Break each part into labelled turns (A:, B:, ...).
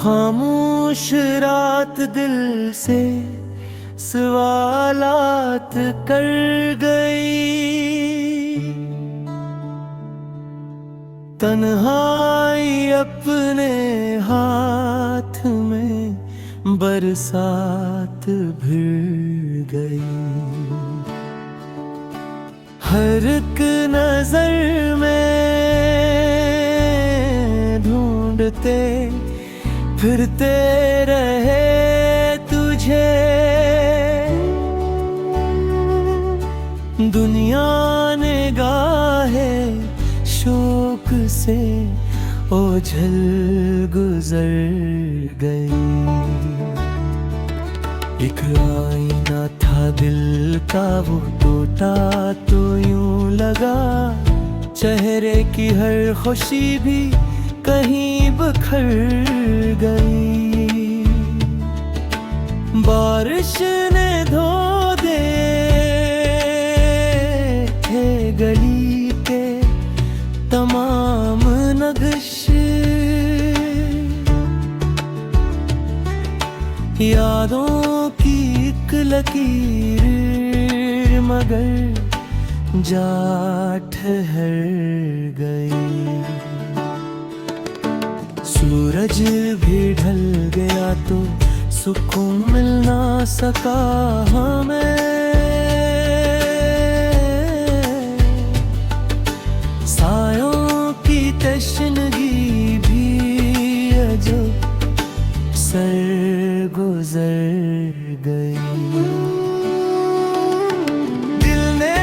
A: खामोश रात दिल से सवालात कर गई। तन्हाई अपने हाथ में बरसात भीड़ गई। हर एक नजर में ढूंढते फिरते रहे तुझे। दुनिया निगाहे शोक से ओझल गुजर गई। एक आईना था दिल का वो टूटा तो यूं लगा चेहरे की हर खुशी भी कहीं बिखर गई। बारिश ने धो दे थे गली के तमाम नक्श। यादों की एक लकीर मगर जा ठहर गई। सूरज भी ढल गया तो सुकून मिल ना सका हमें। सायों की तशनगी भी अजब सर गुजर गई। दिल ने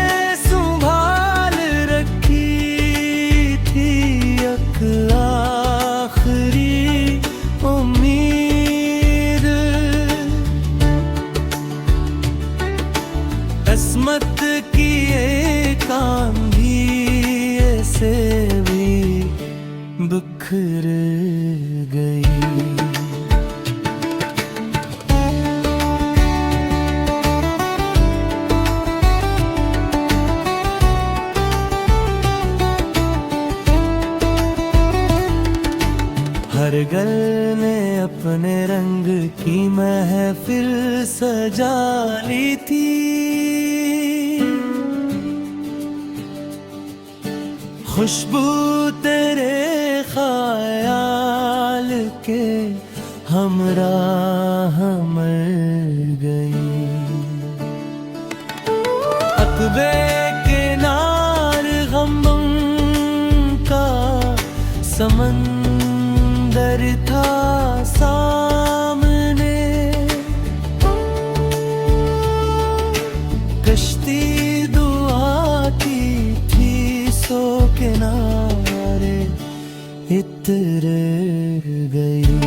A: संभाल रखी थी एक आखिरी उम्मीद। किस्मत की एक आंधी ऐसे भी बिखर गई। हर गल ने अपने रंग की महफिल सजा ली थी। खुशबू तेरे ख्याल के हमराह मर गई। अकबे के नार गम का समंदर था सामने। कश्ती दुआ की थी सो किनारे इतर गई।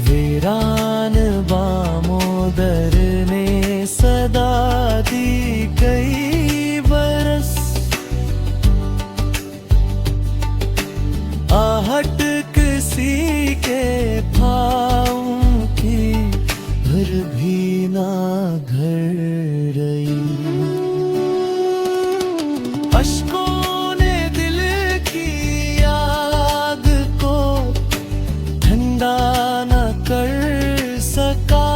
A: वीरान बामोदर ने सदा दी कई बरस। आहट किसी के पाँव की भर भी ना घर रही। अश्कों ने दिल की आग को ठंडा न कर सका।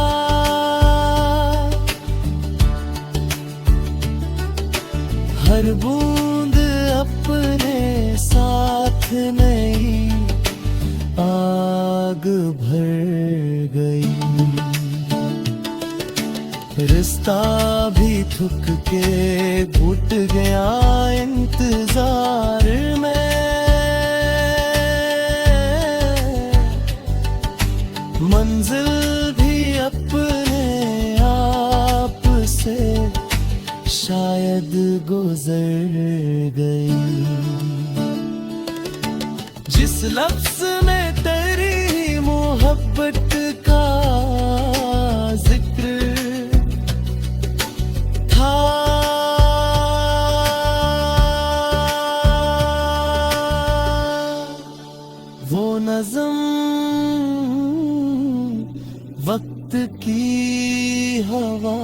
A: हर बूंद अपने साथ नहीं आग भर गई। रिश्ता भी थक के घुट गया इंतजार में। मंजिल भी अपने आप से शायद गुजर गई। जिस लफ्ज में तेरी मोहब्बत का जिक्र था वो नज़्म वक्त की हवा।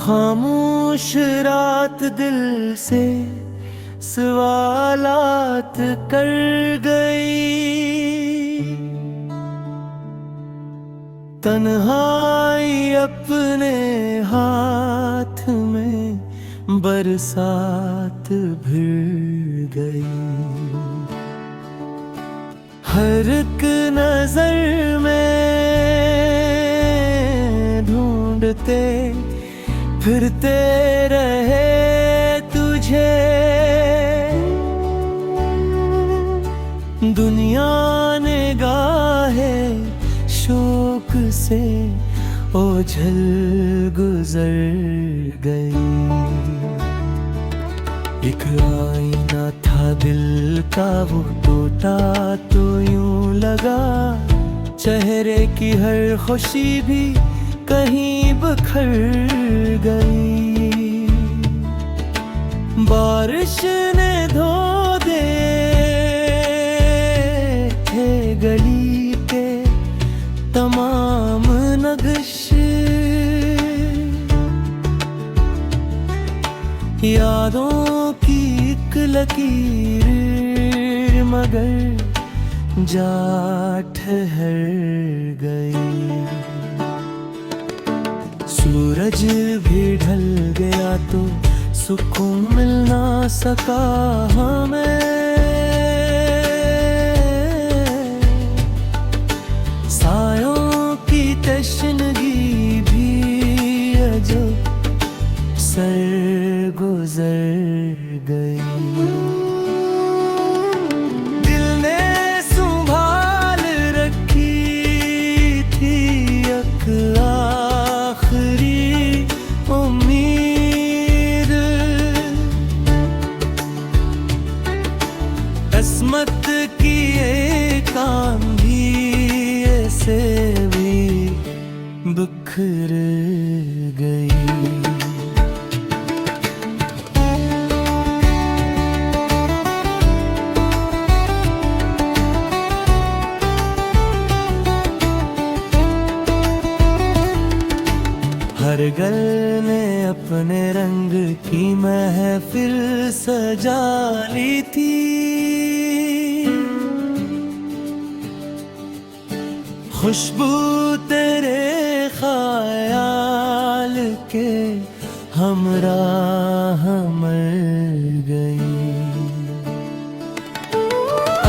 A: खामोश रात दिल से सवालात कर गई। तन्हाई अपने हाथ में बरसात भिड़ गई। हर एक नजर में ढूंढते फिरते रहे तुझे। दुनिया निगाहे शोक से ओझल गुजर गई। एक आईना था दिल का वो टूटा तो यूं लगा चेहरे की हर खुशी भी कहीं बिखर गई। बारिश ने धो दे थे गली के तमाम नक्श। यादों की एक लकीर मगर जा ठहर गई। सूरज भी ढल गया तो सुकून मिल ना सका हमें। सायों की तशनगी भी अजब सर गुजर गई। दिल ने संभाल रखी थी एक आखिरी उम्मीद। किस्मत की एक आंधी ऐसे भी बिखर गई। हर गल ने अपने रंग की महफिल सजा ली थी। खुशबू तेरे ख्याल के हमराह मर गई।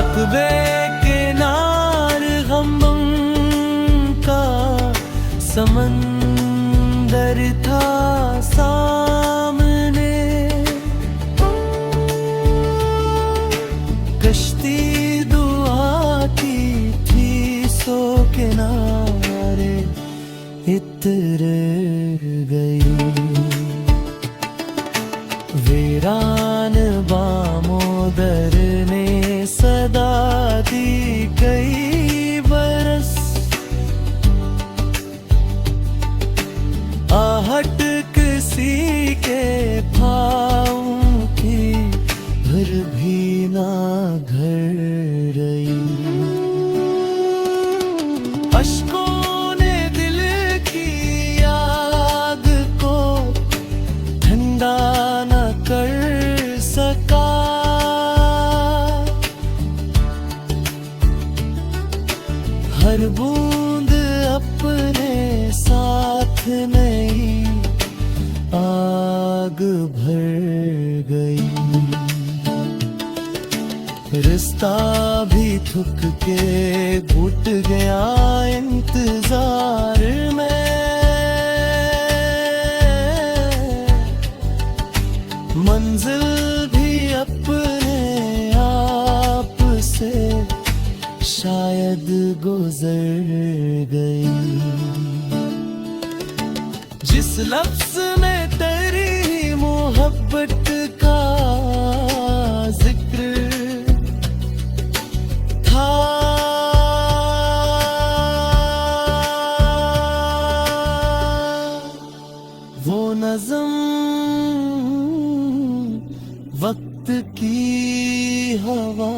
A: अकबे किनार गम का समंदर था सामने। कश्ती दुआ की थी सो किनारे इतर गई। वीरान बामोदर ने सदा दी कई बरस। आहट किसी के पाँव की घर भी ना घर रही। अश्कों ने दिल की आग को ठंडा न कर सका। हर बूंद अपने साथ नहीं आग भर गई। रिश्ता भी थक के घुट गया इंतजार में। मंजिल भी अपने आप से शायद गुजर गई। जिस लफ्ज में तेरी मोहब्बत का जिक्र था, वो नज़म वक्त की हवा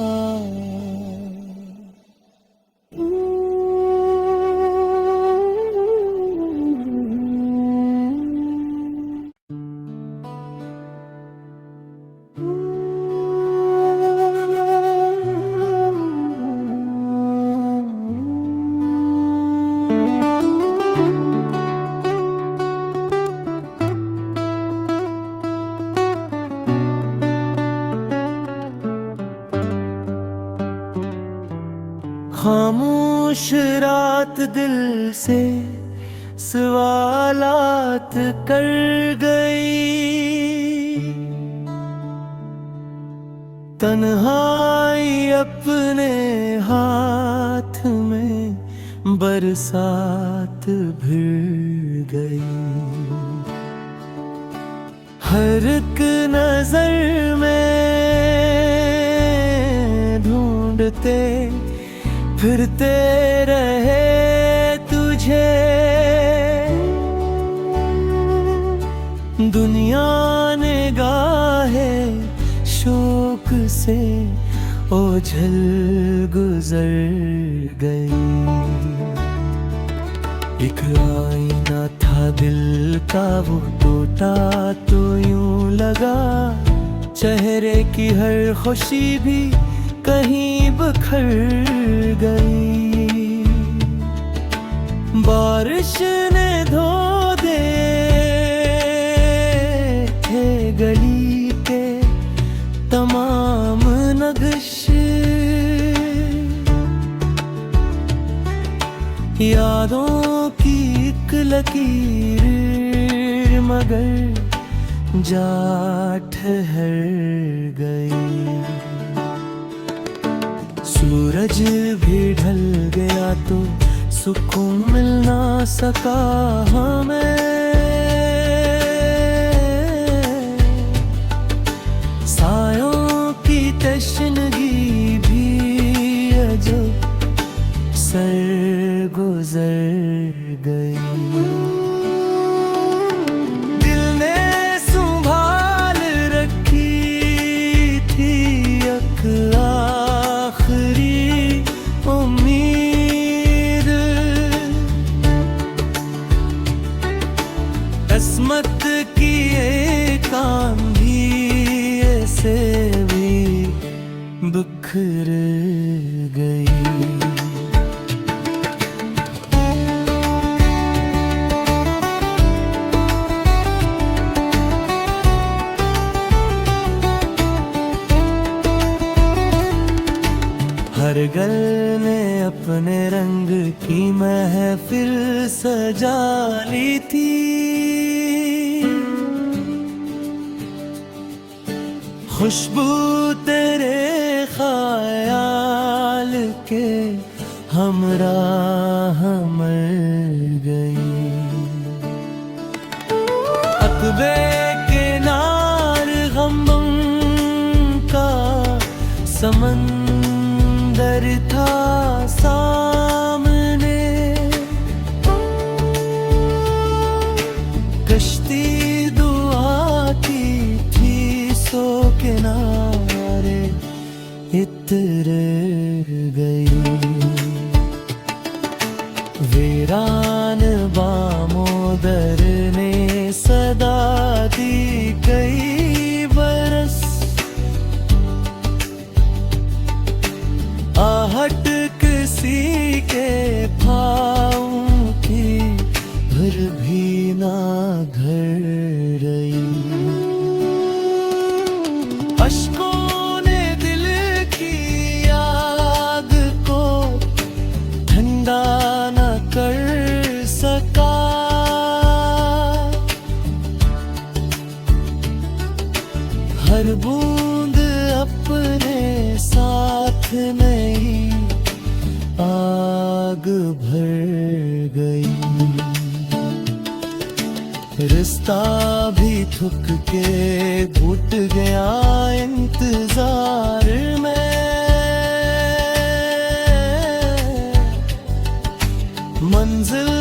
A: खामोश रात दिल से सवालात कर गई। तन्हाई अपने हाथ में बरसात भिड़ गई। हर एक नजर में ढूंढते फिरते रहे तुझे। दुनिया निगाहे शोक से ओझल गुजर गई। एक आईना था दिल का वो टूटा तो यूं लगा चेहरे की हर खुशी भी कहीं बिखर गई। बारिश ने धो दे थे गली के तमाम नक्श। यादों की एक लकीर मगर जा ठहर गई। सूरज भी ढल गया तो सुकून मिल ना सका हमें। सायों की तशनगी भी अजब सर गुजर गई। दिल ने संभाल रखी थी एक आखिरी उम्मीद। किस्मत की एक आंधी ऐसे भी बिखर गई। हर गल ने अपने रंग की महफिल सजा ली थी। खुशबू तेरे ख्याल के हमराह मर गई। अकबे किनार गम का समंदर था सामने। कश्ती दुआ की थी सो किनारे इतर गई। वीरान बामोदर ने सदा दी कई बरस। आहट किसी के भावों की भर भी ना घर रही। अश्कों ने दिल की आग को ठंडा न कर सका। हर बूंद अपने साथ नहीं आग भर गई। रिश्ता भी थक के घुट गया इंतजार में। मंजिल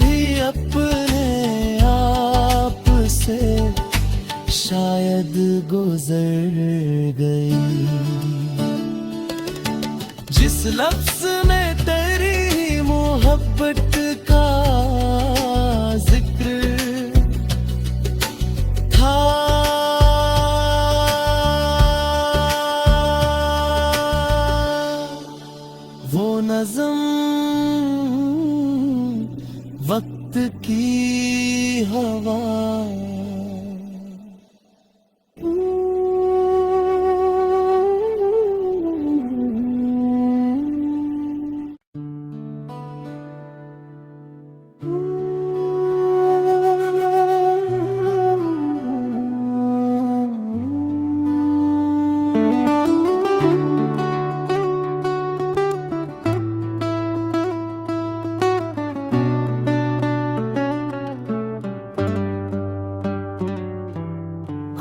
A: भी अपने आप से शायद गुजर गई। जिस लफ्ज में तेरी मोहब्बत का जिक्र था, वो नज़्म वक्त की हवा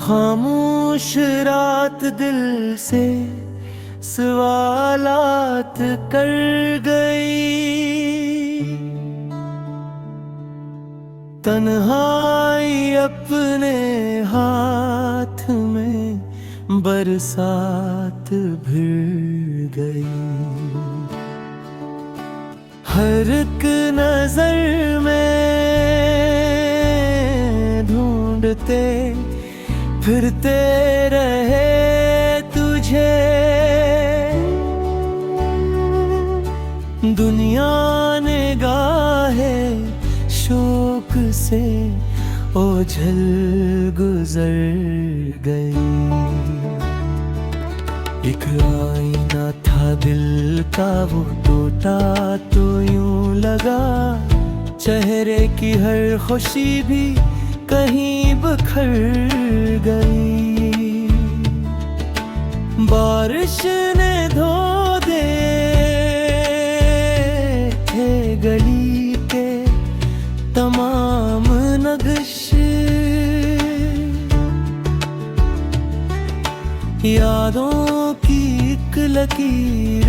A: खामोश रात दिल से सवालात कर गई। तन्हाई अपने हाथ में बरसात भिड़ गई। हर एक नजर में ढूंढते फिरते रहे तुझे। दुनिया निगाहे शोक से ओझल गुजर गई। एक आईना था दिल का वो टूटा तो यूं लगा चेहरे की हर खुशी भी कहीं बिखर गई। बारिश ने धो दे थे गली के तमाम नक्श। यादों की एक लकीर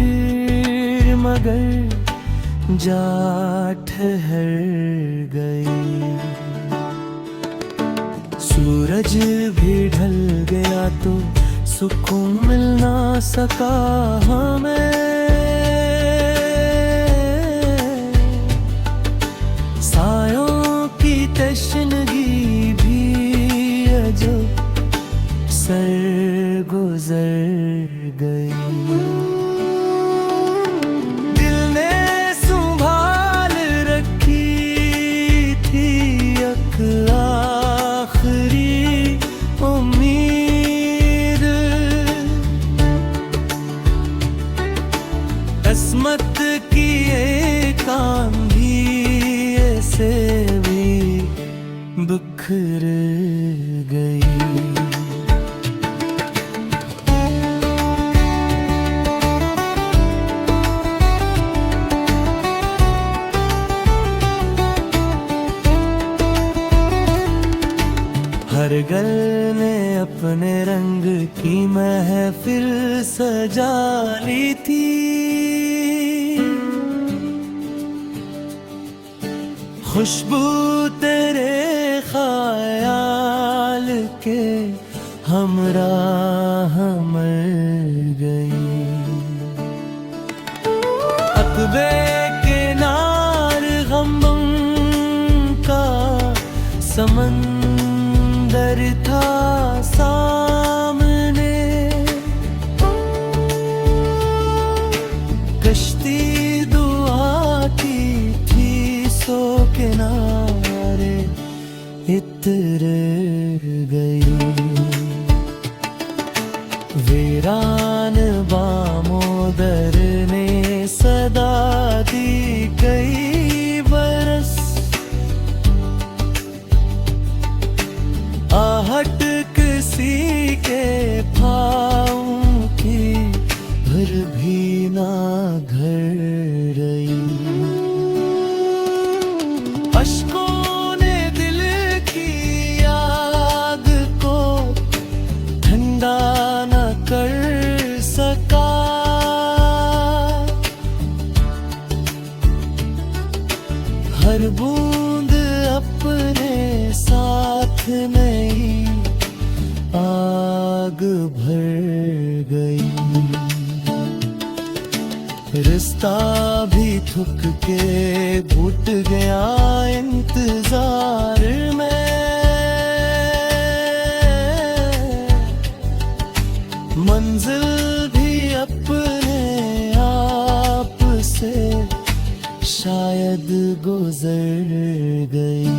A: मगर जा ठहर गई। सूरज भी ढल गया तो सुकून मिल ना सका हमें। सायों की तशनगी भी अजब सर गुजर गई। दिल ने संभाल रखी थी एक आखिरी उम्मीद। किस्मत की एक आंधी ऐसे भी बिखर गई। हर गल ने अपने रंग की महफिल सजा ली थी। खुशबू तेरे ख्याल के हमराह मर गई। अकबे के नार गम का समंदर था सामने। कश्ती दुआ की थी सो किनारे इतर गई। वीरान बामोदर ने सदा दी कई बरस। आहट किसी के पाँव की भर भी ना घर रही। अश्कों ने दिल की आग को ठंडा न कर सका। हर बूंद अपने साथ में ही आग भर गई। रिश्ता भी थक के घुट गया इंतजार में। मंजिल भी अपने आप से शायद गुजर गई।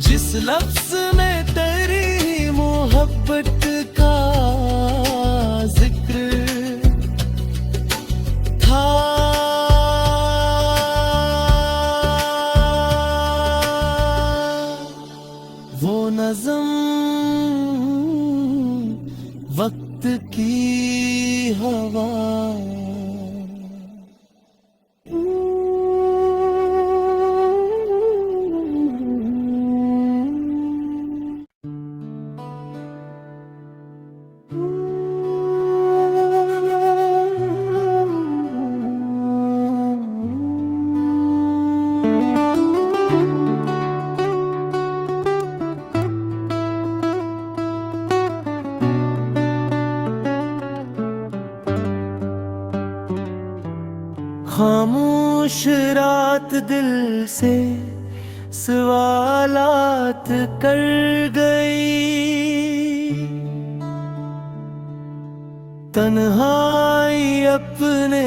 A: जिस लफ्ज में तेरी मोहब्बत का जिक्र था, वो नज़म वक्त की हवा। रात दिल से सवालात कर गई। तन्हाई अपने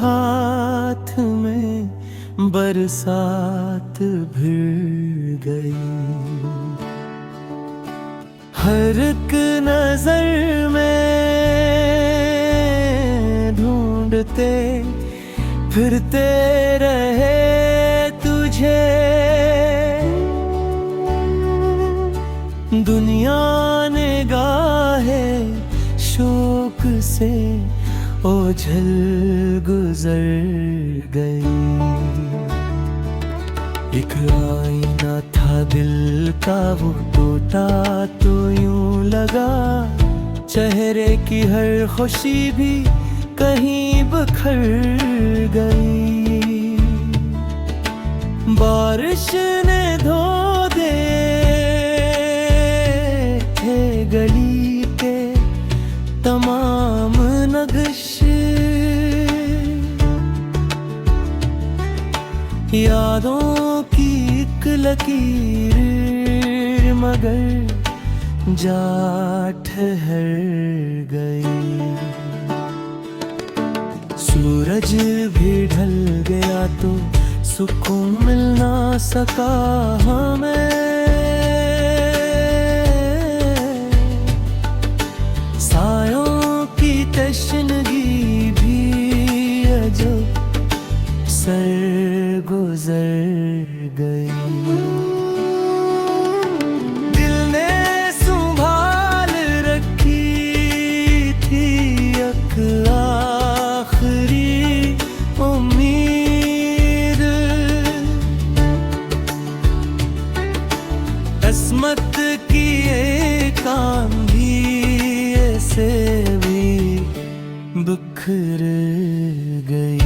A: हाथ में बरसात भिड़ गई। हर एक नजर में ढूंढते फिरते रहे तुझे। दुनिया निगाहे शोक से ओझल गुजर गई। एक आईना था दिल का वो टूटा तो यूं लगा चेहरे की हर खुशी भी कहीं बिखर गई। बारिश ने धो दे थे गली के तमाम नक्श। यादों की एक लकीर मगर जा ठहर गई। सूरज भी ढल गया तो सुकून मिल ना सका हमें। सायों की तशनगी भी अजब सर गुजर गई। दिल ने संभाल रखी थी एक आखिरी उम्मीद। किस्मत की एक आंधी ऐसे भी बिखर गई।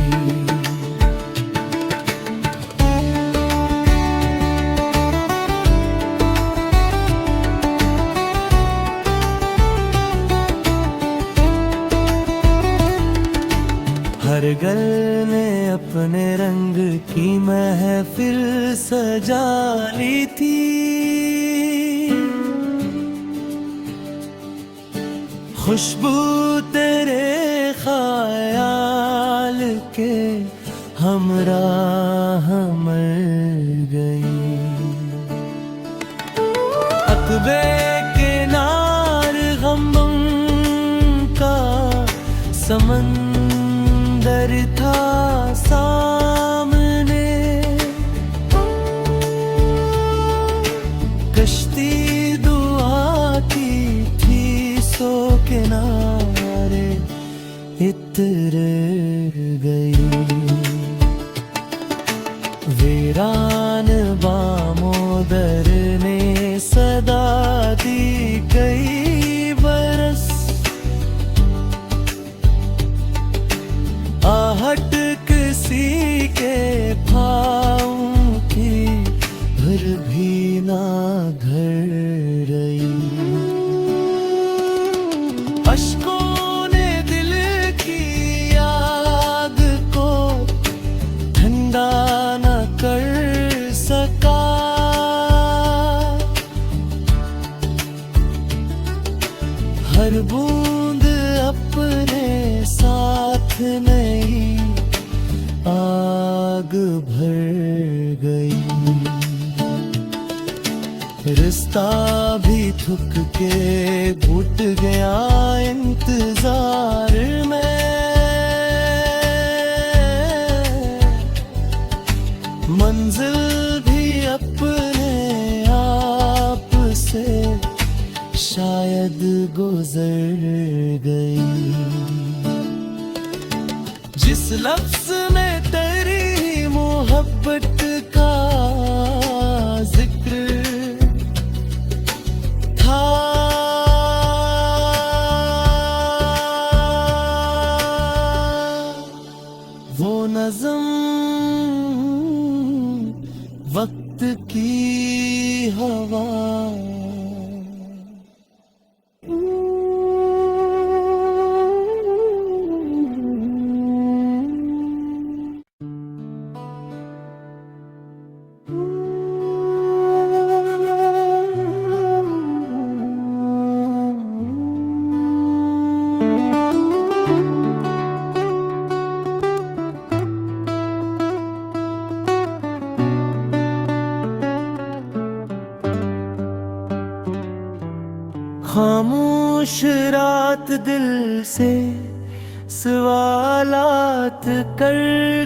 A: हर गल ने अपने रंग की महफिल सजा ली थी। खुशबू तेरे ख्याल के हमराह मर गई। अकबे किनार गम का समंदर था सामने। कश्ती दुआ की थी सो किनारे इतर गई। वीरान बामोदर ने सदा दी कई बरस। आहट किसी के भावों की भर भी ना घर रही। अश्कों ने दिल की आग को ठंडा न कर सका। हर बूंद अपने साथ नहीं आग भर गई। रिश्ता भी थक के घुट गया इंतजार में। मंजिल भी अपने आप से शायद गुजर गई। जिस लफ्ज में तेरी मोहब्बत का जिक्र था, वो नज़म वक्त की हवा। खामोश रात दिल से सवालात कर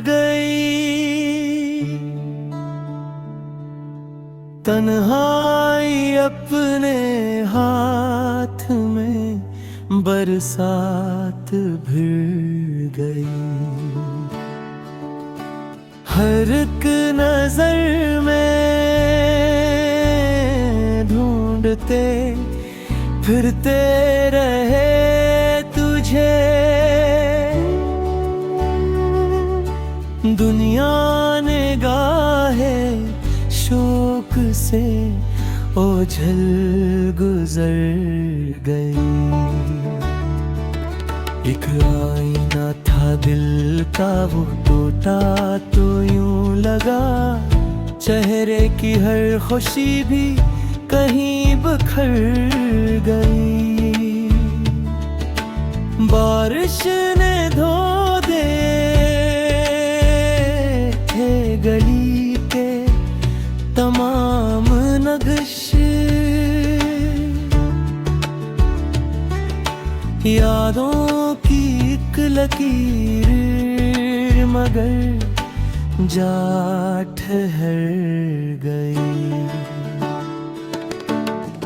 A: गई। तन्हाई अपने हाथ में बरसात भिड़ गई। हर एक नजर में ढूंढते फिरते रहे तुझे। दुनिया ने गाहे शोक से ओझल गुजर गई। एक आईना था दिल का वो टूटा तो यूं लगा चेहरे की हर खुशी भी कहीं बिखर गई। बारिश ने धो दे थे गली के तमाम नक्श। यादों की एक लकीर मगर जा ठहर गई।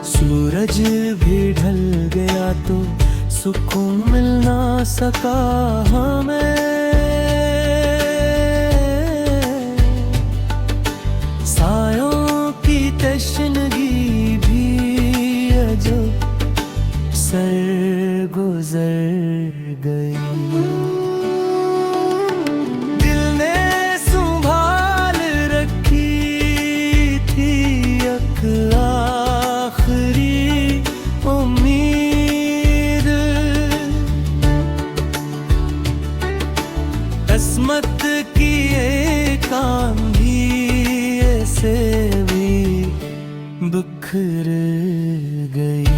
A: सूरज भी ढल गया तो सुकून मिल ना सका हमें। सायों की तशनगी भी अजब सर गुजर गई। दिल ने संभाल रखी थी एक आखिरी उम्मीद। किस्मत की एक आंधी ऐसे भी बिखर गई।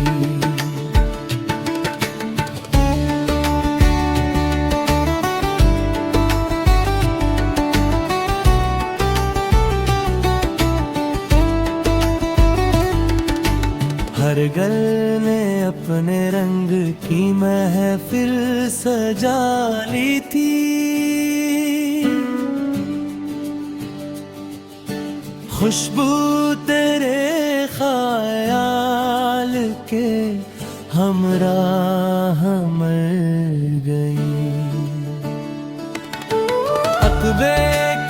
A: हर गल ने अपने रंग की महफिल सजा ली थी। खुशबू तेरे ख्याल के हमराह मर गई। अकबे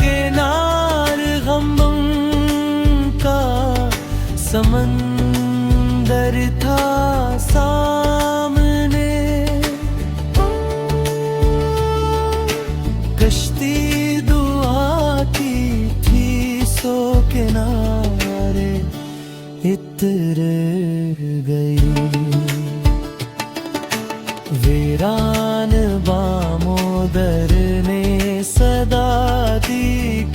A: के नार गम का समंदर था सामने। कश्ती दुआ की थी सो किनारे इतर गई। वीरान बामोदर ने सदा दी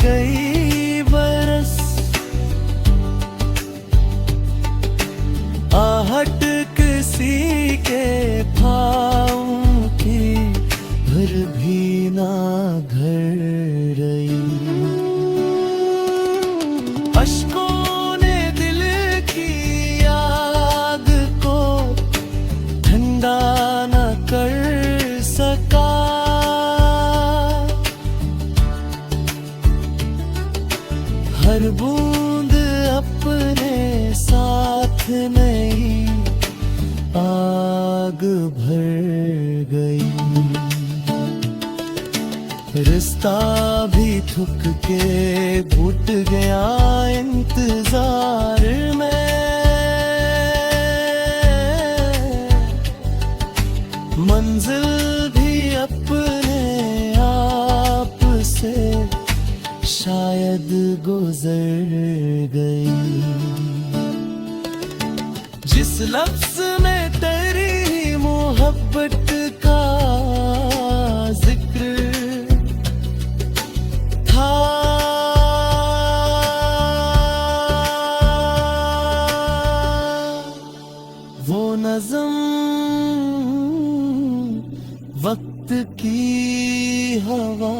A: कई बरस। आहट किसी के पाँव की भर भी ना घर रही। अश्कों ने दिल की आग को ठंडा न कर सका। हर बूंद अपने साथ नहीं आग भर गई। रिश्ता भी थक के घुट गया इंतजार में। मंजिल भी अपने आप से शायद गुजर गई। जिस लफ्ज में तेरी मोहब्बत का जिक्र था, वो नज़म वक्त की हवा